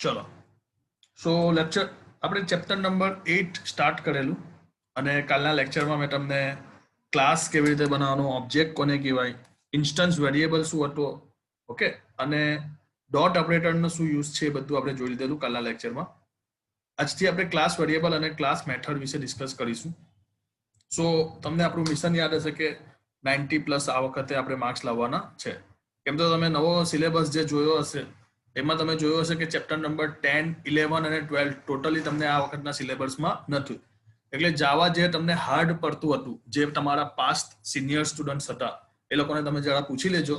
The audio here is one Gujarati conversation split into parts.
ચલો સો લેક્ચર આપણે ચેપ્ટર નંબર 8 સ્ટાર્ટ કરેલું અને કાલના લેક્ચરમાં મેં તમને ક્લાસ કેવી રીતે બનાવવાનો, ઓબ્જેક્ટ કોને કહેવાય, ઇન્સ્ટન્સ વેરિયેબલ શું હતો, ઓકે, અને ડોટ ઓપરેટરનો શું યુઝ છે એ બધું આપણે જોઈ લીધેલું કાલના લેક્ચરમાં. આજથી આપણે ક્લાસ વેરિયેબલ અને ક્લાસ મેથડ વિશે ડિસ્કસ કરીશું. સો તમને આપણું મિશન યાદ હશે કે 90+ આ વખતે આપણે માર્ક્સ લાવવાના છે. કેમ તો તમે નવો સિલેબસ જે જોયો હશે એમાં તમે જોયું હશે કે ચેપ્ટર નંબર 10, 11 અને 12 ટોટલી તમને આ વખતના સિલેબસમાં નથી. એટલે જાવા જે તમને હાર્ડ પડતું હતું, જે તમારા પાસ્ટ સિનિયર સ્ટુડન્ટ્સ હતા એ લોકોને તમે જરા પૂછી લેજો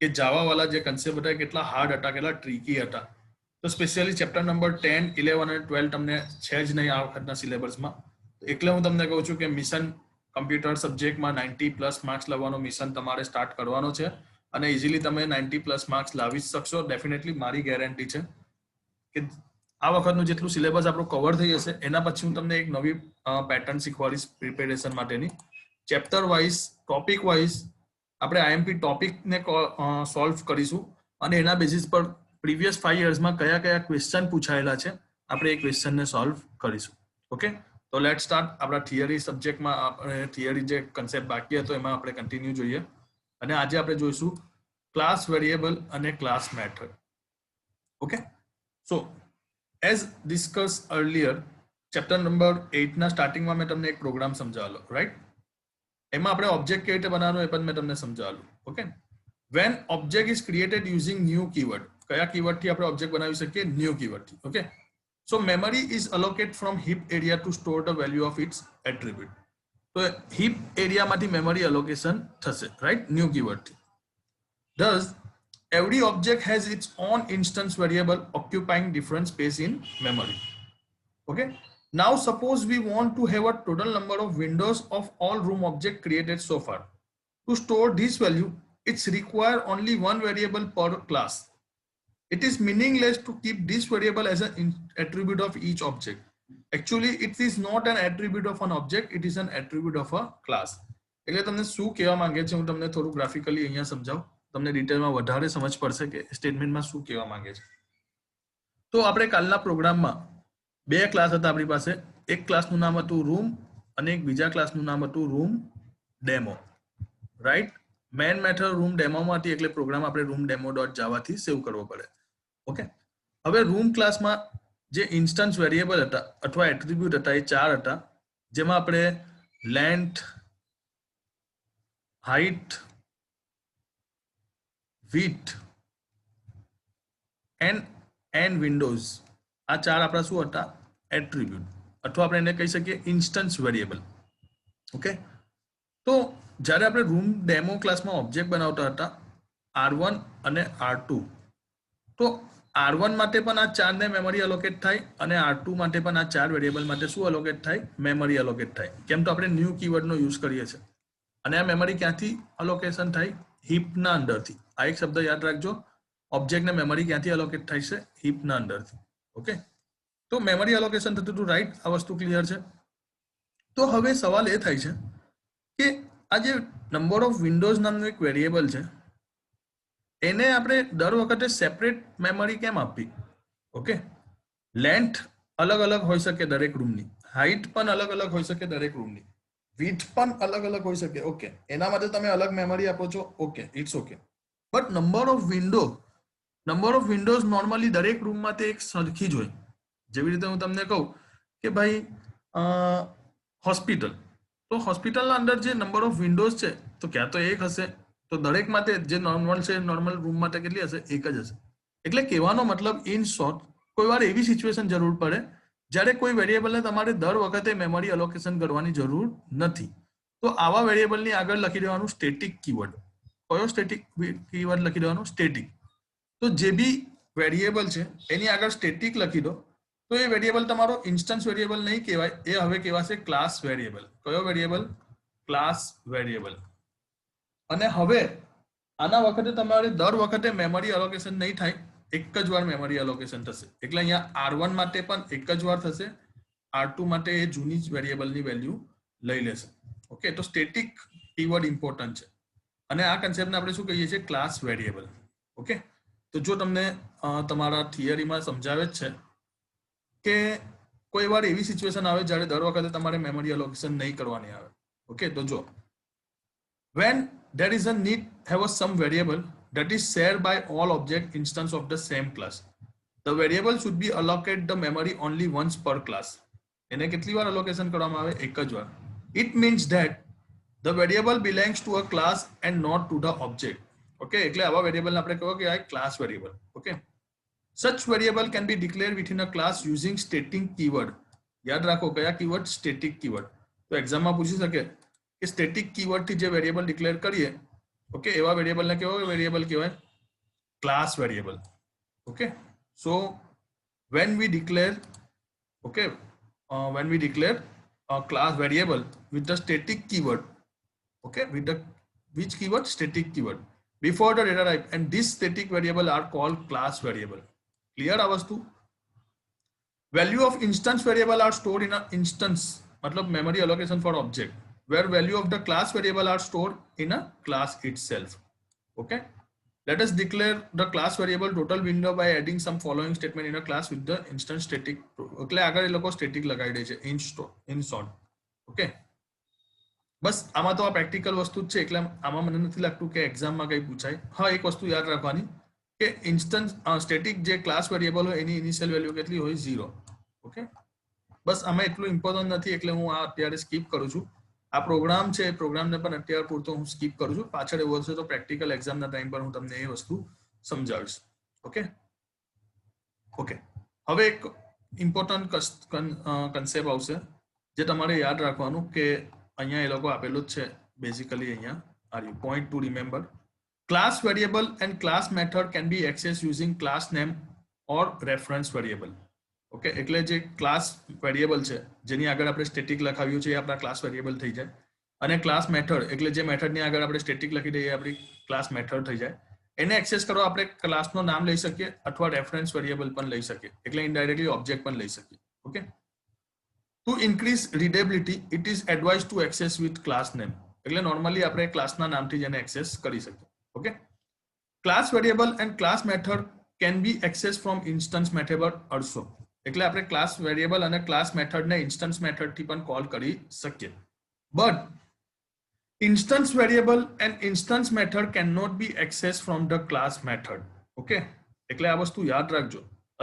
કે જાવાવાળા જે કન્સેપ્ટ હતા કેટલા હાર્ડ હતા, કેટલા ટ્રીકી હતા. તો સ્પેશિયલી ચેપ્ટર નંબર 10, 11 અને 12 તમને છે જ નહીં આ વખતના સિલેબસમાં. એટલે હું તમને કહું છું કે મિશન કમ્પ્યુટર સબ્જેક્ટમાં 90+ માર્ક્સ લાવવાનો મિશન તમારે સ્ટાર્ટ કરવાનો છે અને ઇઝીલી તમે 90+ માર્ક્સ લાવી જ શકશો. ડેફિનેટલી મારી ગેરંટી છે કે આ વખતનું જેટલું સિલેબસ આપણું કવર થઈ જશે એના પછી હું તમને એક નવી પેટર્ન શીખવાડીશ પ્રિપેરેશન માટેની. ચેપ્ટર વાઇઝ, ટોપિક વાઇઝ આપણે આઈએમપી ટોપિકને સોલ્વ કરીશું અને એના બેસિસ પર પ્રીવિયસ 5 યર્સમાં કયા કયા ક્વેશ્ચન પૂછાયેલા છે આપણે એ ક્વેશ્ચનને સોલ્વ કરીશું. ઓકે, તો લેટ સ્ટાર્ટ. આપણા થિયરી સબ્જેક્ટમાં આપણે થિયરી જે કન્સેપ્ટ બાકી હતો એમાં આપણે કન્ટિન્યુ જોઈએ અને આજે આપણે જોઈશું ક્લાસ વેરિયેબલ અને ક્લાસ મેથડ. ઓકે, સો as discuss earlier chapter number 8 ના સ્ટાર્ટિંગમાં મેં તમને એક પ્રોગ્રામ સમજાવેલો, રાઈટ? એમાં આપણે ઓબ્જેક્ટ કેવી રીતે બનાવવાનો એ પણ મેં તમને સમજાવેલું. Okay, when object is created using new keyword, કયા કીવર્ડથી આપણે ઓબ્જેક્ટ બનાવી શકીએ? ન્યૂ કીવર્ડથી. Okay, so memory is allocate from heap area to store the value of its attribute. તો હીપ એરિયામાંથી મેમરી અલોકેશન થશે, રાઈટ, ન્યૂ કીવર્ડથી. Thus, every object has its own instance variable occupying different space in memory. Okay. Now, suppose we want to have a total number of windows of all room object created so far. To store this value, it's require only one variable per class. It is meaningless to keep this variable as an attribute of each object. Actually, it is not an attribute of an object, it is an attribute of a class. એટલે તમને શું કહેવા માંગે છે હું તમને થોડું ગ્રાફિકલી અહીંયા સમજાવું, તમને ડિટેલમાં વધારે સમજ પડશે કે સ્ટેટમેન્ટમાં શું કહેવા માંગે છે. તો આપણે કાલના પ્રોગ્રામમાં બે ક્લાસ હતા આપણી પાસે. એક ક્લાસનું નામ હતું રૂમ અને એક બીજા ક્લાસનું નામ હતું room demo, right? Main method room ડેમોમાં હતી એટલે પ્રોગ્રામ આપણે રૂમ ડેમો ડોટ જાવાથી સેવ કરવો પડે. ઓકે, હવે રૂમ ક્લાસમાં જે ઇન્સ્ટન્સ વેરિયેબલ હતા અથવા એટ્રીબ્યુટ હતા એ 4 હતા, જેમાં આપણે length, height, width and windows, આ 4 આપણા શું હતા? એટ્રીબ્યુટ, અથવા આપણે એને કહી શકીએ ઇન્સ્ટન્સ વેરિયેબલ. ઓકે, તો જ્યારે આપણે રૂમ ડેમો ક્લાસમાં ઓબ્જેક્ટ બનાવતા હતા R1 અને R2, તો R1 માટે પણ આ 4 ને મેમરી અલોકેટ થાય અને R2 માટે પણ આ 4 વેરિયેબલ માટે શું અલોકેટ થાય? મેમરી અલોકેટ થાય. કેમ તો આપણે ન્યૂ કીવર્ડનો યુઝ કરીએ છીએ અને આ મેમરી ક્યાંથી અલોકેશન થાય? હીપના અંદરથી. આ એક શબ્દ યાદ રાખજો, ઓબ્જેક્ટને મેમરી ક્યાંથી અલોકેટ થાય છે? હીપના અંદરથી. ઓકે, તો મેમરી અલોકેશન થતું હતું, રાઈટ? આ વસ્તુ ક્લિયર છે. તો હવે સવાલ એ થાય છે કે આ જે નંબર ઓફ વિન્ડોઝ નામનું એક વેરિયેબલ છે એને આપણે દર વખતે સેપરેટ મેમરી કેમ આપવી? ઓકે, લેન્થ અલગ અલગ હોઈ શકે દરેક રૂમની, હાઇટ પણ અલગ અલગ હોઈ શકે દરેક રૂમની, width પણ અલગ અલગ હોઈ શકે. ઓકે, એના માટે તમે અલગ મેમરી આપો છો. Okay, it's okay. But number of windows normally દરેક રૂમમાં તે એક સરખી જ હોય. જેવી રીતે હું તમને કહું કે ભાઈ હોસ્પિટલ, તો હોસ્પિટલના અંદર જે નંબર ઓફ વિન્ડોઝ છે તો ક્યાં તો એક હશે, તો દરેક માટે જે નોર્મલ છે નોર્મલ રૂમ માટે કેટલી હશે? એક જ હશે. એટલે કહેવાનો મતલબ ઇન શોર્ટ, કોઈ વાર એવી સિચ્યુએશન જરૂર પડે જ્યારે કોઈ વેરિયેબલને તમારે દર વખતે મેમરી અલોકેશન કરવાની જરૂર નથી, તો આવા વેરિયેબલની આગળ લખી દેવાનું સ્ટેટિક કીવર્ડ. કયો સ્ટેટિક કીવર્ડ લખી દેવાનું? સ્ટેટિક. તો જે બી વેરિયેબલ છે એની આગળ સ્ટેટિક લખી દો તો એ વેરિયેબલ તમારો ઇન્સ્ટન્સ વેરિયેબલ નહીં કહેવાય, એ હવે કહેવાશે ક્લાસ વેરિયેબલ. કયો વેરિયેબલ? Class variable. અને હવે આના વખતે તમારે દર વખતે મેમરી અલોકેશન નહીં થાય, એક જ વાર મેમરી અલોકેશન થશે. એટલે અહીંયા R1 માટે પણ એક જ વાર થશે, R2 માટે એ જૂની જ વેરિયેબલની વેલ્યુ લઈ લેશે. ઓકે, તો સ્ટેટિક કીવર્ડ ઇમ્પોર્ટન્ટ છે અને આ કન્સેપ્ટને આપણે શું કહીએ છીએ? Class variable. ઓકે, તો તો જો તમને તમારા થિયરીમાં સમજાવે જ છે કે કોઈ વાર એવી સિચ્યુએશન આવે જ્યારે દર વખતે તમારે મેમરી એલોકેશન નહીં કરવાની આવે. ઓકે, તો જો when there is a need have a some variable that is shared by all object instance of the same class, the variable should be allocated the memory only once per class. એને કેટલી વાર allocation કરવામાં આવે? એક જ વાર. It means that the variable belongs to a class and not to the object. Okay, એટલે આવા વેરિયેબલ આપણે કહો કે આ class variable. Okay, such variable can be declared within a class using static keyword. યાદ રાખો કયા કીવર્ડ? Static keyword. તો એક્ઝામમાં પૂછી શકે કે સ્ટેટિક કીવર્ડ થી જે વેરિયેબલ ડિક્લેર કરીએ, ઓકે, એવા વેરિયેબલને કેવો વેરિયેબલ કહેવાય? Class variable. Okay, so when we declare a class variable with the static keyword, okay, with the which keyword? Static keyword before the data type, and this static variable are called class variable. Clear આ વસ્તુ? Value of instance variable are stored in an instance, matlab memory allocation for object, where value of the class variable are stored in a class itself. Okay, let us declare the class variable total window by adding some following statement in a class with the instance static. એટલે આગળ એ લોકો સ્ટેટિક લગાવી દે છે in short. ઓકે, બસ આમાં તો આ પ્રેક્ટિકલ વસ્તુ જ છે, એટલે આમાં મને નથી લાગતું કે એક્ઝામમાં કંઈ પૂછાય. હા, એક વસ્તુ યાદ રાખવાની કે ઇન્સ્ટન્સ સ્ટેટિક જે ક્લાસ વેરિયેબલ હોય એની ઇનિશિયલ વેલ્યુ કેટલી હોય? 0. ઓકે, બસ આમાં એટલું ઇમ્પોર્ટન્ટ નથી, એટલે હું આ અત્યારે સ્કીપ કરું છું. આ પ્રોગ્રામ છે, પ્રોગ્રામને પણ અત્યારે પૂરતો હું સ્કીપ કરું છું. પાછળ એવું હશે તો પ્રેક્ટિકલ એક્ઝામના ટાઈમ પર હું તમને એ વસ્તુ સમજાવીશ. ઓકે ઓકે, હવે એક ઇમ્પોર્ટન્ટ કન્સેપ્ટ આવશે જે તમારે યાદ રાખવાનું કે અહીંયા એ લોકો આપેલું જ છે બેઝિકલી. અહીંયા are you point two remember class variable and class method can be accessed using class name or reference variable. Okay, એટલે જે ક્લાસ વેરિયેબલ છે જેની આગળ આપણે સ્ટેટિક લખાવ્યું છે એ આપણા ક્લાસ વેરિયેબલ થઈ જાય, અને ક્લાસ મેથડ એટલે જે મેથડની આગળ આપણે સ્ટેટિક લખી દઈએ આપણી ક્લાસ મેથડ થઈ જાય. એને એક્સેસ કરવા આપણે ક્લાસનું નામ લઈ શકીએ અથવા રેફરન્સ વેરિયેબલ પણ લઈ શકીએ, એટલે ઇનડાયરેક્ટલી ઓબ્જેક્ટ પણ લઈ શકીએ. Okay, to increase readability it is advise to access with class name, એટલે નોર્મલી આપણે ક્લાસના નામથી જ એને એક્સેસ કરી શકીએ. Okay, class variable and class method can be access from instance method also, એટલે આપણે ક્લાસ વેરિયેબલ અને ક્લાસ મેથડને ઇન્સ્ટન્સ મેથડથી પણ કોલ કરી શકીએ. But instance variable and instance method can not be access from the class method. Okay, એટલે આ વસ્તુ યાદ રાખજો.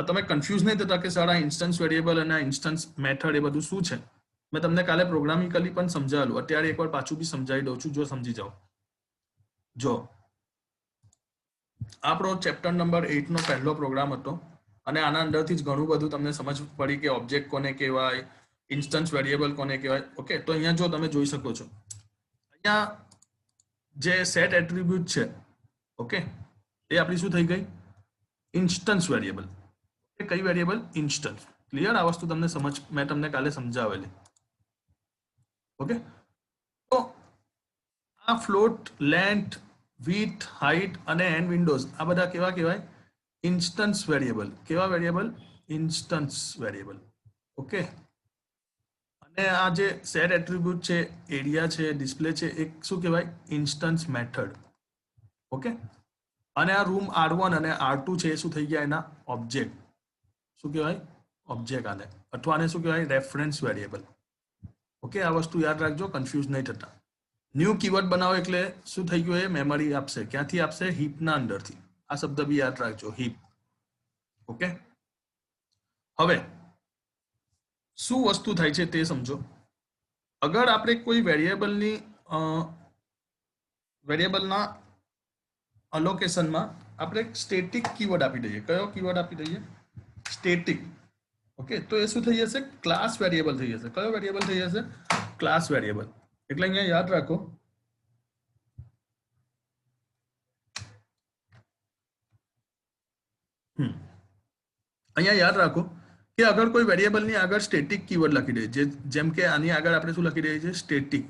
તમે કન્ફ્યુઝ નહીં થતા કે સર આ ઇન્સ્ટન્સ વેરિયેબલ અને ઇન્સ્ટન્સ મેથડ એ બધું શું છે. મેં તમને કાલે પ્રોગ્રામિકલી પણ સમજાવેલું, અત્યારે એકવાર પાછું બી સમજાવી દઉં છું જો સમજી જાઓ. જો આપણો ચેપ્ટર નંબર 8 નો પહેલો પ્રોગ્રામ હતો, અને આના અંદરથી જ ઘણું બધું તમને સમજ પડી કે ઓબ્જેક્ટ કોને કહેવાય, ઇન્સ્ટન્સ વેરિયેબલ કોને કહેવાય. ઓકે, તો અહીંયા જો તમે જોઈ શકો છો, અહીંયા જે સેટ એટ્રીબ્યુટ છે, ઓકે, એ આપણી શું થઈ ગઈ? Instance variable. એ કઈ વેરિયેબલ? ઇન્સ્ટન્સ. ક્લિયર? આ વસ્તુ તમને સમજ મેં તમને કાલે સમજાવેલી. ઓકે, તો આ ફ્લોટ, લેન્થ, width, height અને n વિન્ડોઝ આ બધા કેવા કહેવાય? Instance variable. કેવા વેરિયેબલ? Instance variable. ઓકે, અને આ જે સેટ એટ્રીબ્યુટ છે, એરિયા છે, ડિસ્પ્લે છે, એ શું કહેવાય? Instance method. ઓકે, અને આ રૂમ R1 અને R2 છે એ શું થઈ ગયા? એના ઓબ્જેક્ટ. શું કહેવાય? ઓબ્જેક્ટ આને, અથવા આને શું કહેવાય? Reference variable. ઓકે, આ વસ્તુ યાદ રાખજો, કન્ફ્યુઝ નહીં થતા. ન્યૂ કીવર્ડ બનાવો એટલે શું થઈ ગયું? એ મેમરી આપશે. ક્યાંથી આપશે? હીપના અંદરથી. આ શબ્દ બી યાદ રાખજો, હીપ. ઓકે, હવે શું વસ્તુ થાય છે તે સમજો. અગર આપણે કોઈ વેરિયેબલના અલોકેશનમાં આપણે સ્ટેટિક કીવર્ડ આપી દઈએ. કયો કીવર્ડ આપી દઈએ? સ્ટેટિક. ઓકે, તો એ શું થઈ જશે? ક્લાસ વેરિયેબલ થઈ જશે. કયો વેરિયેબલ થઈ જશે? Class variable. એટલે અહીંયા યાદ રાખો, અહીંયા યાદ રાખો કે અગર કોઈ વેરિયેબલની આગળ સ્ટેટિક કીવર્ડ લખી દે, જેમ કે આની આગળ આપણે શું લખી દઈએ છીએ? સ્ટેટિક.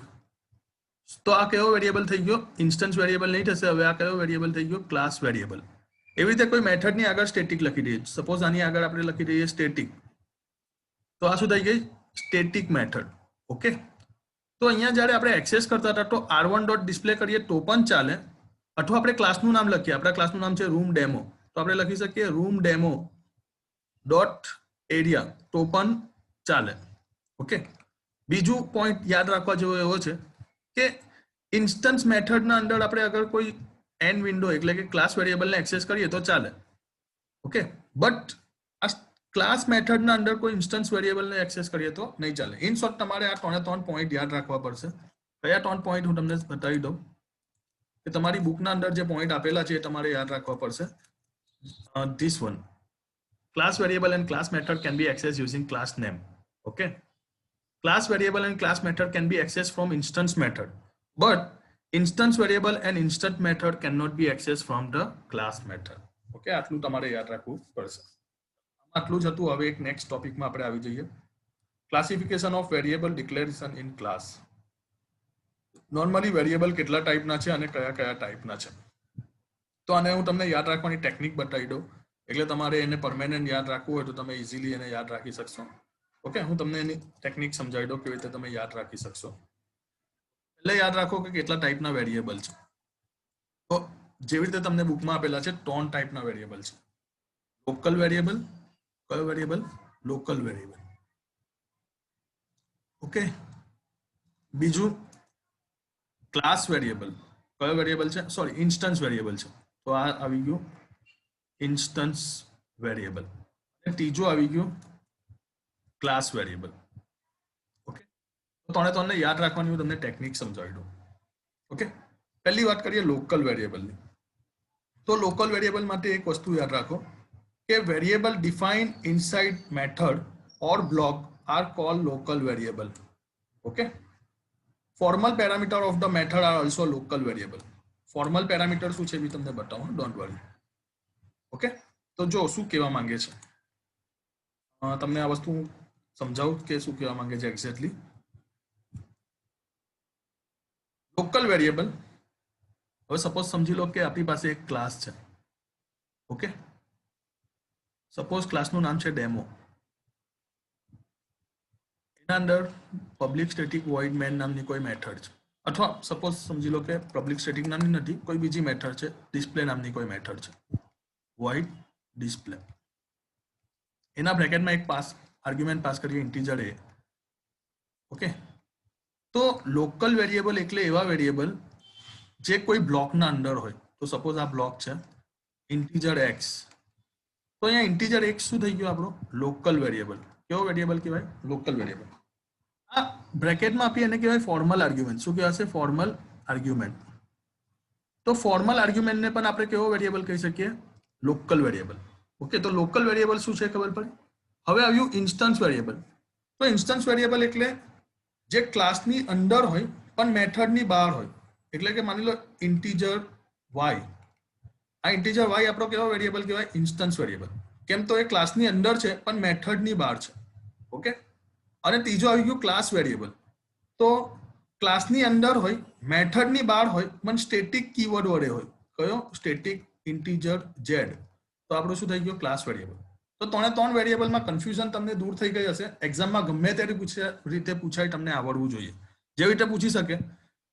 તો આ કયો વેરિયેબલ થઈ ગયો? ઇન્સ્ટન્સ વેરિયેબલ નહીં થશે. હવે આ કયો વેરિયેબલ થઈ ગયો? Class variable. એવી રીતે કોઈ મેથડની આગળ સ્ટેટિક લખી દઈએ, સપોઝ આની આગળ આપણે લખી દઈએ સ્ટેટિક, તો આ શું થઈ ગઈ? Static method. ઓકે, તો અહીંયા જ્યારે આપણે એક્સેસ કરતા હતા તો R1 ડોટ ડિસ્પ્લે કરીએ તો પણ ચાલે, અથવા આપણે ક્લાસનું નામ લખીએ. આપણા ક્લાસનું નામ છે રૂમ ડેમો, તો આપણે લખી શકીએ રૂમ ડેમો ડોટ એરિયા તો પણ ચાલે. ઓકે, બીજું પોઈન્ટ યાદ રાખવા જેવો એવો છે કે ઇન્સ્ટન્સ મેથડના અંદર આપણે અગર કોઈ એન વિન્ડો એટલે કે ક્લાસ વેરિયેબલને એક્સેસ કરીએ તો ચાલે. ઓકે, બટ આ ક્લાસ મેથડના અંદર કોઈ ઇન્સ્ટન્સ વેરિયેબલને એક્સેસ કરીએ તો નહીં ચાલે. ઇન શોર્ટ તમારે આ 3 પોઈન્ટ યાદ રાખવા પડશે. કયા 3 પોઈન્ટ હું તમને બતાવી દઉં કે તમારી બુકના અંદર જે પોઈન્ટ આપેલા છે એ તમારે યાદ રાખવા પડશે. This one, class variable and class method can be accessed using class name. Okay, class variable and class method can be accessed from instance method, but instance variable and instant method cannot be accessed from the class method. Okay, આટલું તમારે યાદ રાખવું પડશે. આટલું જ હતું. હવે એક નેક્સ્ટ ટોપિકમાં આપણે આવી જઈએ. Classification of variable declaration in class. Normally variable કેટલા ટાઈપના છે અને કયા કયા ટાઈપના છે, તો આને હું તમને યાદ રાખવાની ટેકનિક બતાવી દઉં. એટલે તમારે એને પરમેનન્ટ યાદ રાખવું હોય તો તમે ઇઝીલી એને યાદ રાખી શકશો. ઓકે, હું તમને એની ટેકનિક સમજાવી દઉં કેવી રીતે તમે યાદ રાખી શકશો. એટલે યાદ રાખો કે કેટલા ટાઈપના વેરિયેબલ છે. તો જેવી રીતે તમને બુકમાં આપેલા છે 3 ટાઈપના વેરિયેબલ છે. લોકલ વેરિયેબલ, કયો વેરિયેબલ? Local variable. ઓકે, બીજું ક્લાસ વેરિયેબલ. કયો વેરિયેબલ છે? સોરી, ઇન્સ્ટન્સ વેરિયેબલ છે. તો આ આવી ગયું ઇન્સ્ટન્સ વેરિયેબલ. અને ત્રીજું આવી ગયું ક્લાસ વેરિયેબલ. ઓકે, તો તમને યાદ રાખવાની હું તમને ટેકનિક સમજાવી દઉં. ઓકે, પહેલી વાત કરીએ લોકલ વેરિયેબલની. તો લોકલ વેરિયેબલ માટે એક વસ્તુ યાદ રાખો કે variable define inside method or block are call local variable. Okay, formal parameter of the method are also local variable. Formal parameter શું છે એ તમને બતાવું, ડોન્ટ વરી. ઓકે, તો જો શું કહેવા માંગે છે, તમને આ વસ્તુ સમજાવું કે શું કહેવા માંગે છે એક્ઝેક્ટલી. લોકલ વેરિયેબલ, હવે સપોઝ સમજી લો કે આપણી પાસે એક ક્લાસ છે. ઓકે, સપોઝ ક્લાસનું નામ છે ડેમો. એના અંદર પબ્લિક સ્ટેટિક વોઇડ મેન નામની કોઈ મેથડ છે, અથવા સપોઝ સમજી લો કે પબ્લિક સ્ટેટિક નામની નથી, કોઈ બીજી મેથડ છે, ડિસ્પ્લે નામની કોઈ મેથડ છે, void display. એના બ્રેકેટમાં એક આર્ગ્યુમેન્ટ પાસ કરીએ ઇન્ટીજર a. ઓકે, તો લોકલ વેરિયેબલ એટલે એવા વેરિયેબલ જે કોઈ બ્લોકના અંદર હોય. તો સપોઝ આ બ્લોક છે ઇન્ટીજર x. તો અહીંયા ઇન્ટીજર x શું થઈ ગયો આપણો? Local variable. કેવો વેરિયેબલ કહેવાય? Local variable. આ બ્રેકેટમાં આપી એને કહેવાય ફોર્મલ આર્ગ્યુમેન્ટ. શું કહેવાશે? Formal argument. તો ફોર્મલ આર્ગ્યુમેન્ટને પણ આપણે કેવો વેરિયેબલ કહી શકીએ? Local variable. ઓકે, તો લોકલ વેરિયેબલ શું છે ખબર પડી? હવે આવ્યું ઇન્સ્ટન્સ વેરિયેબલ. તો ઇન્સ્ટન્સ વેરિયેબલ એટલે જે ક્લાસની અંદર હોય પણ મેથડની બહાર હોય. એટલે કે માની લો ઇન્ટીજર y. આ ઇન્ટીજર y આપણો કેવો વેરિયેબલ કહેવાય? Instance variable. કેમ? તો એ ક્લાસની અંદર છે પણ મેથડની બહાર છે. ઓકે, અને ત્રીજો આવી ગયું ક્લાસ વેરિયેબલ. તો ક્લાસની અંદર હોય, મેથડની બહાર હોય, પણ સ્ટેટિક કીવર્ડ વડે હોય. કયો? Static integer z. તો આપણું શું થઈ ગયું? Class variable. તો 3 વેરિયેબલમાં કન્ફ્યુઝન તમને દૂર થઈ ગઈ હશે. એક્ઝામમાં ગમે તે રીતે પૂછાય તમને આવડવું જોઈએ. જેવી રીતે પૂછી શકે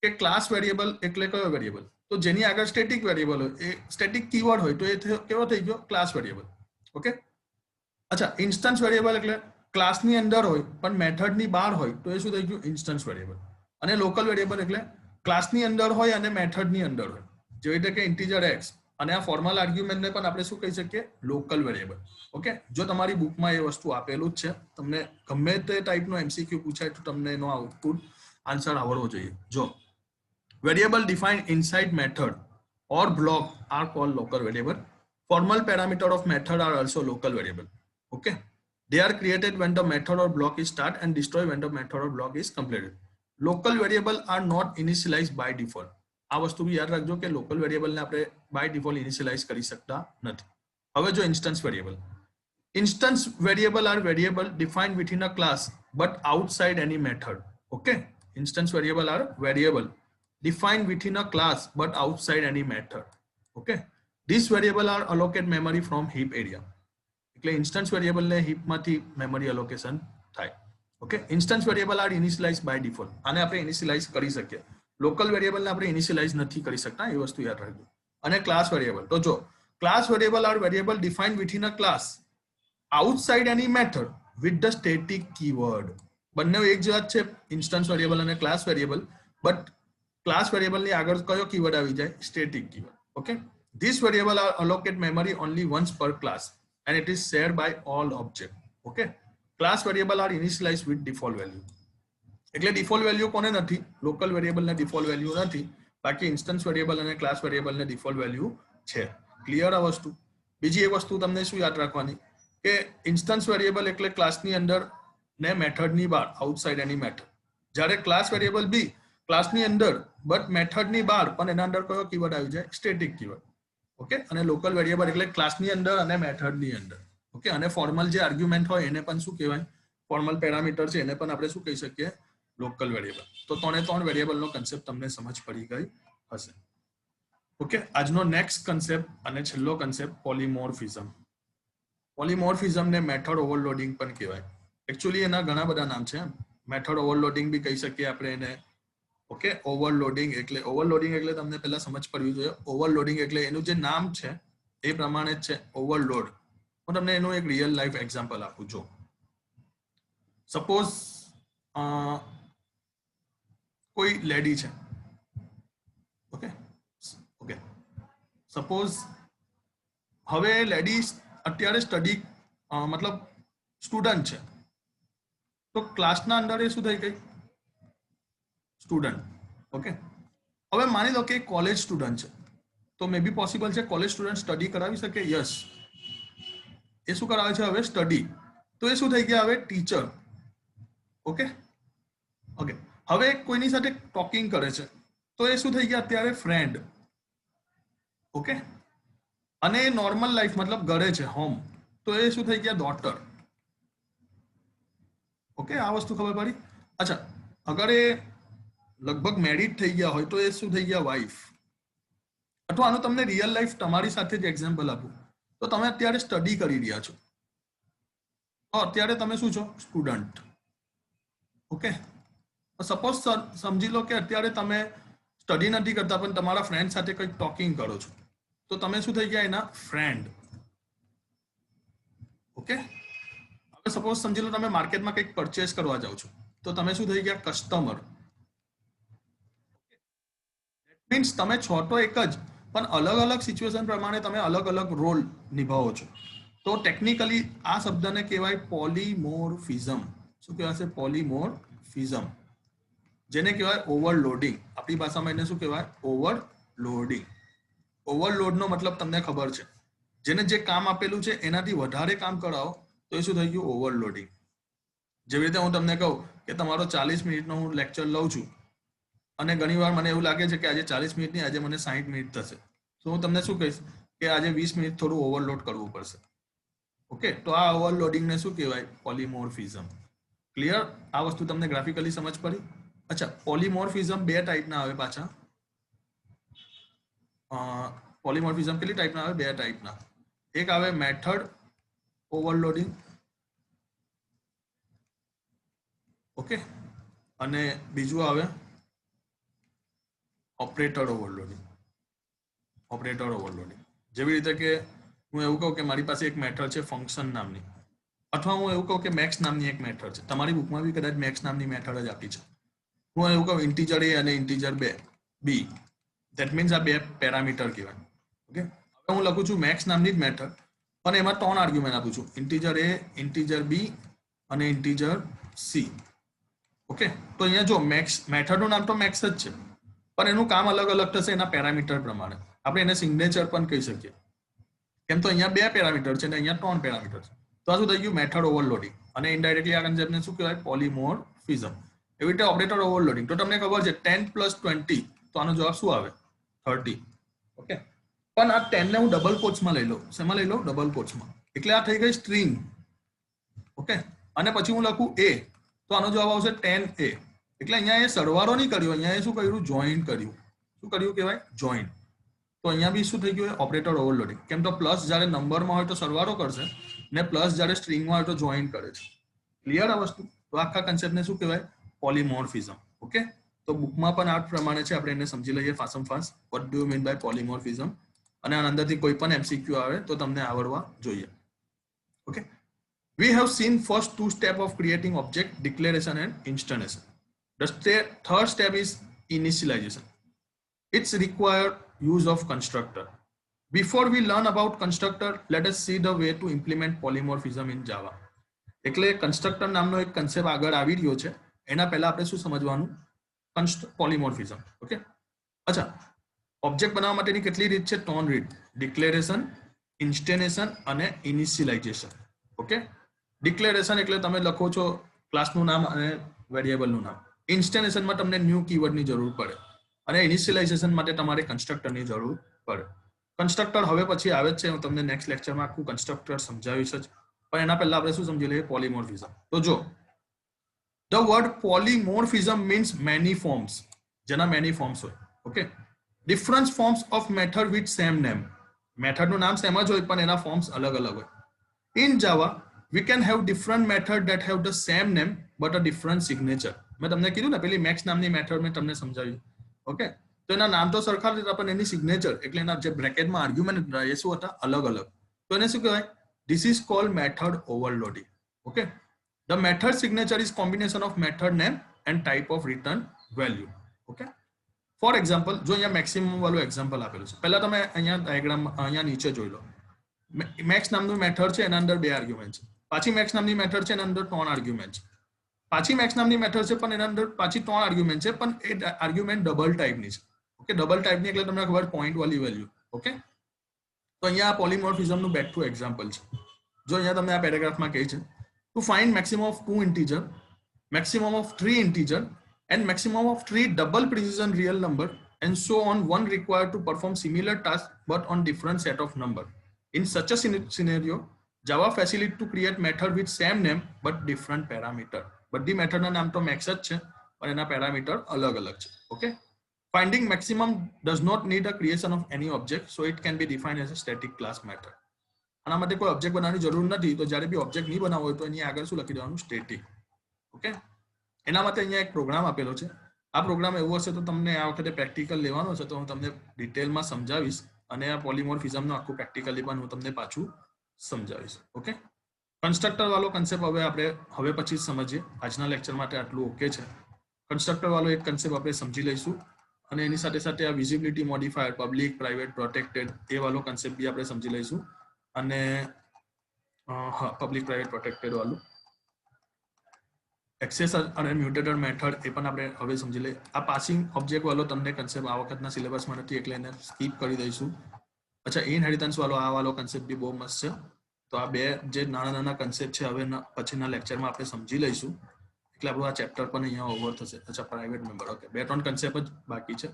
કે ક્લાસ વેરિયેબલ એટલે કયો વેરિયેબલ? તો જેની આગળ સ્ટેટિક વેરિયેબલ હોય, એ સ્ટેટિક કીવર્ડ હોય, તો એ કેવો થઈ ગયો? Class variable. ઓકે, અચ્છા, ઇન્સ્ટન્સ વેરિયેબલ એટલે ક્લાસની અંદર હોય પણ મેથડની બહાર હોય, તો એ શું થઈ ગયું? Instance variable. અને લોકલ વેરિયેબલ એટલે ક્લાસની અંદર હોય અને મેથડની અંદર હોય, જેવી રીતે કે ઇન્ટીજર x. અને આ ફોર્મલ આર્ગ્યુમેન્ટને પણ આપણે શું કહી શકીએ? Local variable. ઓકે, જો તમારી બુકમાં એ વસ્તુ આપેલું જ છે, તમને ગમે તે ટાઈપનો MCQ પૂછાય તો તમને એનો આઉટપુટ આન્સર આવડવો જોઈએ. જો variable defined inside method or block are called local variable. Formal parameter of method are also local variable. Okay, they are created when the method or block is start and destroy when the method or block is completed. Local variable are not initialized by default. આ વસ્તુ બી યાદ રાખજો કે લોકલ વેરિયેબલને આપણે બાય ડિફોલ્ટ ઇનિશિયલાઇઝ કરી શકતા નથી. હવે જો instance variable. Instance variable are variable defined within a class but outside any method. Okay, instance variable are variable defined within a class but outside any method. Okay, this variable are allocate memory from heap area. એટલે ઇન્સ્ટન્સ વેરિયેબલને હીપમાંથી મેમરી એલોકેશન થાય. Okay, instance variable are initialize by default. આને આપણે ઇનિશિયલાઇઝ કરી શકીએ. લોકલ વેરિયેબલને આપણે ઇનિશિયલાઇઝ નથી કરી શકતા, એ વસ્તુ યાદ રાખજો. અને ક્લાસ વેરિયેબલ, તો જો class variable are variable defined within a class outside any method with the static keyword. બંને એક જેવા જ છે, ઇન્સ્ટન્સ વેરિયેબલ અને class variable, but class variable ની આગળ કયો કીવર્ડ આવી જાય? Static keyword. Okay, this variable are allocate memory only once per class and it is shared by all object. Okay, class variable are initialize with default value. એટલે ડિફોલ્ટ વેલ્યુ કોને નથી? લોકલ વેરિયેબલ ને ડિફોલ્ટ વેલ્યુ નથી, બાકી ઇન્સ્ટન્સ વેરિયેબલ અને ક્લાસ વેરિયેબલ ને ડિફોલ્ટ વેલ્યુ છે. ક્લિયર આ વસ્તુ? બીજી એક વસ્તુ તમને શું યાદ રાખવાની કે ઇન્સ્ટન્સ વેરિયેબલ એટલે ક્લાસની અંદર ને મેથડની બહાર, આઉટસાઇડ એની મેથડ. જ્યારે ક્લાસ વેરિયેબલ બી ક્લાસની અંદર બટ મેથડની બહાર, પણ એના અંદર કયો કીવર્ડ આવી જાય? Static keyword. ઓકે, અને લોકલ વેરિયેબલ એટલે ક્લાસની અંદર અને મેથડની અંદર. ઓકે, અને ફોર્મલ જે આર્ગ્યુમેન્ટ હોય એને પણ શું કહેવાય? ફોર્મલ પેરામીટર છે એને પણ આપણે શું કહી શકીએ? Local variable. તો ત્રણ વેરિયેબલનો કન્સેપ્ટ તમને સમજ પડી ગઈ હશે. ઓકે, આજનો નેક્સ્ટ કન્સેપ્ટ અને છેલ્લો કન્સેપ્ટ પોલીમોર્ફિઝમ. પોલીમોર્ફિઝમ ને મેથડ ઓવરલોડિંગ પણ કહેવાય. એકચ્યુઅલી એના ઘણા બધા નામ છે. મેથડ ઓવરલોડિંગ બી કહી શકીએ આપણે એને. ઓકે, ઓવરલોડિંગ એટલે તમને પહેલા સમજ પડવી જોઈએ. ઓવરલોડિંગ એટલે એનું જે નામ છે એ પ્રમાણે જ છે, ઓવરલોડ. હું તમને એનું એક રિયલ લાઈફ એક્ઝામ્પલ આપું. જો સપોઝ કોઈ લેડી છે. ઓકે ઓકે, સપોઝ હવે લેડી અત્યારે સ્ટડી મતલબ સ્ટુડન્ટ છે, તો ક્લાસના અંદર એ શું થઈ ગઈ? સ્ટુડન્ટ. ઓકે, હવે માની લો કે કોલેજ સ્ટુડન્ટ છે, તો મે બી પોસિબલ છે કોલેજ સ્ટુડન્ટ સ્ટડી કરાવી શકે. યસ, એ શું કરાવે છે હવે? સ્ટડી. તો એ શું થઈ ગયા હવે? ટીચર. ઓકે ઓકે, હવે કોઈની સાથે ટોકિંગ કરે છે, તો એ શું થઈ ગયા અત્યારે? ફ્રેન્ડ. ઓકે, અને નોર્મલ લાઈફ મતલબ ઘરે છે, હોમ, તો એ શું થઈ ગયા? ડોટર. ઓકે, આ વસ્તુ ખબર પડી? અચ્છા, અગર એ લગભગ મેરિડ થઈ ગયા હોય તો એ શું થઈ ગયા? વાઇફ. અથવા આનું તમને રિયલ લાઈફ તમારી સાથે જ એક્ઝામ્પલ આપું, તો તમે અત્યારે સ્ટડી કરી રહ્યા છો, તો અત્યારે તમે શું છો? સ્ટુડન્ટ. ઓકે, સપોઝ સમજી લો કે અત્યારે તમે સ્ટડી નથી કરતા પણ તમારા ફ્રેન્ડ સાથે કંઈક ટોકિંગ કરો છો, તો તમે શું થઈ ગયા? એના ફ્રેન્ડ. ઓકે, હવે સપોઝ સમજી લો તમે માર્કેટમાં કંઈક પરચેસ કરવા જાઓ છો, તો તમે શું થઈ ગયા? કસ્ટમર. મીન્સ તમે છો તો એક જ, પણ અલગ અલગ સિચ્યુએશન પ્રમાણે તમે અલગ અલગ રોલ નિભાવો છો. તો ટેકનિકલી આ શબ્દને કહેવાય પોલીમોર્ફિઝમ. શું કહેવાશે? પોલીમોર્ફિઝમ, જેને કહેવાય ઓવરલોડિંગ. આપણી ભાષામાં એને શું કહેવાય? ઓવરલોડિંગ. ઓવરલોડનો મતલબ તમને ખબર છે, જેને જે કામ આપેલું છે એનાથી વધારે કામ કરાવો તો એ શું થઈ ગયું? ઓવરલોડિંગ. જેવી રીતે હું તમને કહું કે તમારો 40 મિનિટનો હું લેક્ચર લઉં છું, અને ઘણીવાર મને એવું લાગે છે કે આજે 40 મિનિટ નહીં, આજે મને 60 મિનિટ થશે, તો હું તમને શું કહીશ કે આજે 20 મિનિટ થોડું ઓવરલોડ કરવું પડશે. ઓકે, તો આ ઓવરલોડિંગને શું કહેવાય? પોલીમોર્ફિઝમ. ક્લિયર? આ વસ્તુ તમને ગ્રાફિકલી સમજ પડી? અચ્છા, પોલીમોર્ફિઝમ બે ટાઈપના આવે પાછા. પોલીમોર્ફિઝમ કેટલી ટાઈપના આવે? બે ટાઈપના. એક આવે મેથડ ઓવરલોડિંગ. ઓકે, અને બીજું આવે ઓપરેટર ઓવરલોડિંગ. ઓપરેટર ઓવરલોડિંગ જેવી રીતે કે હું એવું કહું કે મારી પાસે એક મેથડ છે ફંક્શન નામની, અથવા હું એવું કહું કે મેક્સ નામની એક મેથડ છે. તમારી બુકમાં બી કદાચ મેક્સ નામની મેથડ જ આપી છે. હું એવું કહું ઇન્ટીજર એ અને ઇન્ટીજર બી, ધેટ મીન્સ આ બે પેરામીટર કહેવાય. ઓકે, હવે હું લખું છું મેક્સ નામની જ મેથડ, પણ એમાં 3 આર્ગ્યુમેન્ટ આપું છું, ઇન્ટીજર એ, ઇન્ટીજર બી અને ઇન્ટીજર સી. ઓકે, તો અહીંયા જો મેક્સ મેથડનું નામ તો મેક્સ જ છે, પણ એનું કામ અલગ અલગ થશે એના પેરામીટર પ્રમાણે. આપણે એને સિગ્નેચર પણ કહી શકીએ, કેમ તો અહીંયા 2 પેરામીટર છે અને અહીંયા 3 પેરામીટર છે. તો આ શું થઈ ગયું? Method overloading. અને ઇનડાયરેક્ટલી આ કન્સેપ્ટને શું કહેવાય? પોલીમોર્ફિઝમ. એવી રીતે ઓપરેટર ઓવરલોડિંગ. તો તમને ખબર છે 10 + 20, તો આનો જવાબ શું આવે? 30. ઓકે, પણ આ 10 ને હું ડબલ કોટ્સમાં લઈ લઉં. શેમાં લઈ લઉં? ડબલ કોટ્સમાં. એટલે આ થઈ ગઈ સ્ટ્રિંગ. ઓકે, અને પછી હું લખું એ, તો આનો જવાબ આવશે 10a. એટલે અહીંયા એ સરવાળો નહીં કર્યો, અહીંયા એ શું કર્યું? જોઈન કર્યું. શું કર્યું કહેવાય? જોઈન. તો અહીંયા બી શું થઈ ગયું? Operator overloading. કેમ તો પ્લસ જ્યારે નંબરમાં હોય તો સરવાળો કરશે, ને પ્લસ જ્યારે સ્ટ્રિંગમાં હોય તો જોઈન કરે છે. ક્લિયર આ વસ્તુ? તો આખા કન્સેપ્ટને શું કહેવાય? પોલીમોર્ફિઝમ. ઓકે, તો બુકમાં પણ આ પ્રમાણે છે, આપણે એને સમજી લઈએ ફાસમ ફાસ. What do you mean by polymorphism? અને આ અંદરથી કોઈ પણ MCQ આવે તો તમને આવડવા જોઈએ. Okay, we have seen first two steps of creating object, declaration and installation. The third step is initialization. It's required use of constructor. Before we learn about constructor, let us see the way to implement polymorphism in Java. એટલે કન્સ્ટ્રક્ટર નામનો એક કન્સેપ્ટ આગળ આવી રહ્યો છે, એના પહેલા આપણે શું સમજવાનું? પોલિમોર્ફિઝમ. ઓકે, અચ્છા, ઓબ્જેક્ટ બનાવવા માટેની કેટલી રીત છે? 3 રીત: ડિક્લેરેશન, ઇન્સ્ટેનેશન અને ઇનિશિયલાઇઝેશન. ઓકે, ડિક્લેરેશન એટલે તમે લખો છો ક્લાસનું નામ અને વેરિયેબલનું નામ. ઇન્સ્ટેનેશનમાં તમને ન્યૂ કીવર્ડની જરૂર પડે અને ઇનિશિયલાઇઝેશન માટે તમારે કન્સ્ટ્રક્ટરની જરૂર પડે. કન્સ્ટ્રક્ટર હવે પછી આવે છે, હું તમને નેક્સ્ટ લેક્ચરમાં આખું કન્સ્ટ્રક્ટર સમજાવીશ જ, પણ એના પહેલા આપણે શું સમજી લઈએ? પોલિમોર્ફિઝમ. તો જો the word polymorphism means many forms, જેના મેની ફોર્મ્સ હોય. Okay, different forms of method with same name. મેથડનું નામ સેમ જ હોય પણ એના ફોર્મ્સ અલગ અલગ હોય. In Java we can have different method that have the same name but a different signature. મેં તમને કીધું ને પેલી મેક્સ નામની મેથડ મેં તમને સમજાવ્યું. ઓકે, તો એના નામ તો સરખા હતા પણ એની સિગ્નેચર એટલે એના જે બ્રેકેટમાં આર્ગ્યુમેન્ટ એ શું હતા? અલગ અલગ. તો એને શું કહેવાય? This is called method overloading. Okay, the method signature is combination of method name and type of return value. Okay, for example, જો અહીંયા મેક્સિમમ વાળું એક્ઝામ્પલ આપેલું છે, પહેલા તમે અહીંયા ડાયાગ્રામ અહીંયા નીચે જોઈ લો. મેક્સ નામનું મેથડ છે, એના અંદર 2 આર્ગ્યુમેન્ટ છે. પાછી મેક્સ નામની મેથડ છે, એના અંદર 3 આર્ગ્યુમેન્ટ છે. પાછી મેક્સ નામની મેથડ છે પણ એના અંદર પાછી 3 આર્ગ્યુમેન્ટ છે, પણ એ આર્ગ્યુમેન્ટ ડબલ ટાઈપની છે. ઓકે, ડબલ ટાઈપની એટલે તમને ખબર પોઈન્ટ વાળી વેલ્યુ. ઓકે, તો અહીંયા પોલિમોર્ફિઝમનું બેક ટુ એક્ઝામ્પલ છે. જો અહીંયા તમને આ પેરેગ્રાફમાં કહે છે to find maximum of 2 integer, maximum of 3 integer and maximum of 3 double precision real number and so on, one required to perform similar task but on different set of number. In such a scenario, Java facility to create method with same name but different parameter. બધી મેથડના નામ તો મેક્સ જ છે પણ એના પેરામીટર અલગ અલગ છે. Okay, finding maximum does not need a creation of any object, so it can be defined as a static class method. આના માટે કોઈ ઓબ્જેક્ટ બનાવવાની જરૂર નથી, તો જ્યારે બી ઓબ્જેક્ટ નહીં બનાવવો હોય તો એની આગળ શું લખી દેવાનું? સ્ટેટિક. ઓકે, એના માટે અહીંયા એક પ્રોગ્રામ આપેલો છે. આ પ્રોગ્રામ એવો હશે તો તમને આ વખતે પ્રેક્ટિકલ લેવાનો છે, તો હું તમને ડિટેલમાં સમજાવીશ અને આ પોલિમોર્ફિઝમનું આખું પ્રેક્ટિકલી પણ હું તમને પાછું સમજાવીશ. ઓકે, કન્સ્ટ્રક્ટર વાળો કન્સેપ્ટ હવે પછી સમજીએ. આજના લેક્ચર માટે આટલું ઓકે છે. કન્સ્ટ્રક્ટર વાળો એક કન્સેપ્ટ આપણે સમજી લઈશું અને એની સાથે સાથે આ visibility modifier, public, private, protected એ વાળો કન્સેપ્ટ બી આપણે સમજી લઈશું. અને હા, પબ્લિક, પ્રાઇવેટ, પ્રોટેક્ટેડ વાળું એક્સેસ અને મ્યુટેટેડ મેથડ એ પણ આપણે હવે સમજી લઈએ. આ પાસિંગ ઓબ્જેક્ટ વાળો તમને કન્સેપ્ટ આ વખતના સિલેબસમાં નથી એટલે એને સ્કીપ કરી દઈશું. અચ્છા, ઇનહેરિટન્સ વાળો આ વાળો કન્સેપ્ટ બી બહુ મસ્ત છે. તો આ બે જે નાના નાના કન્સેપ્ટ છે હવે પછીના લેક્ચરમાં આપણે સમજી લઈશું એટલે આપણું આ ચેપ્ટર પણ અહીંયા ઓવર થશે. અચ્છા, પ્રાઇવેટ મેમ્બર. ઓકે, 2-3 કન્સેપ્ટ જ બાકી છે,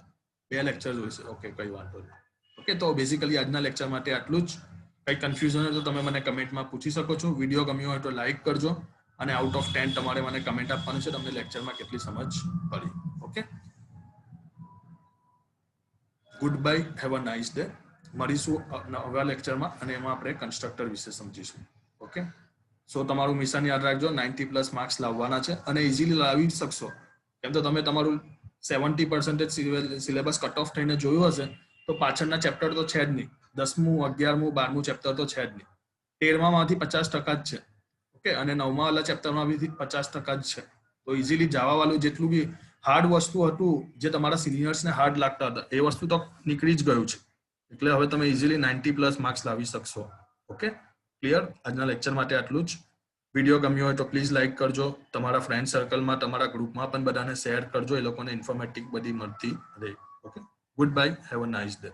2 લેક્ચર જોઈશે. ઓકે, કઈ વાંધો નહીં. ઓકે, તો બેઝિકલી આજના લેક્ચર માટે આટલું જ. કંઈ કન્ફ્યુઝન હોય તો તમે મને કમેન્ટમાં પૂછી શકો છો. વિડીયો ગમ્યો હોય તો લાઈક કરજો અને આઉટ ઓફ 10 તમારે મને કમેન્ટ આપવાનું છે તમને લેક્ચરમાં કેટલી સમજ પડી. Okay, good bye, have a nice day. મળીશું નવા લેક્ચરમાં અને એમાં આપણે કન્સ્ટ્રક્ટર વિશે સમજીશું. ઓકે, સો તમારું મિશન યાદ રાખજો, 90+ માર્ક્સ લાવવાના છે અને ઇઝીલી લાવી શકશો કેમ તો તમે તમારું 70% સિલેબસ કટ ઓફ થઈને જોયું હશે તો પાછળના ચેપ્ટર તો છે જ નહીં. 10મું, 11મું, 12મું ચેપ્ટર તો છે જ નહીં. 13માંથી 50% જ છે. ઓકે, અને 9મા વાળા ચેપ્ટરમાં બી 50% જ છે. તો ઇઝીલી જાવા વાળું જેટલું બી હાર્ડ વસ્તુ હતું જે તમારા સિનિયર્સને હાર્ડ લાગતા હતા એ વસ્તુ તો નીકળી જ ગયું છે. એટલે હવે તમે ઇઝીલી 90+ માર્ક્સ લાવી શકશો. Okay, clear? આજના લેક્ચર માટે આટલું જ. વિડીયો ગમ્યો હોય તો પ્લીઝ લાઈક કરજો. તમારા ફ્રેન્ડ સર્કલમાં, તમારા ગ્રુપમાં પણ બધાને શેર કરજો, એ લોકોને ઇન્ફોર્મેટિવ બધી મળતી રહે. Okay, good bye, have a nice day.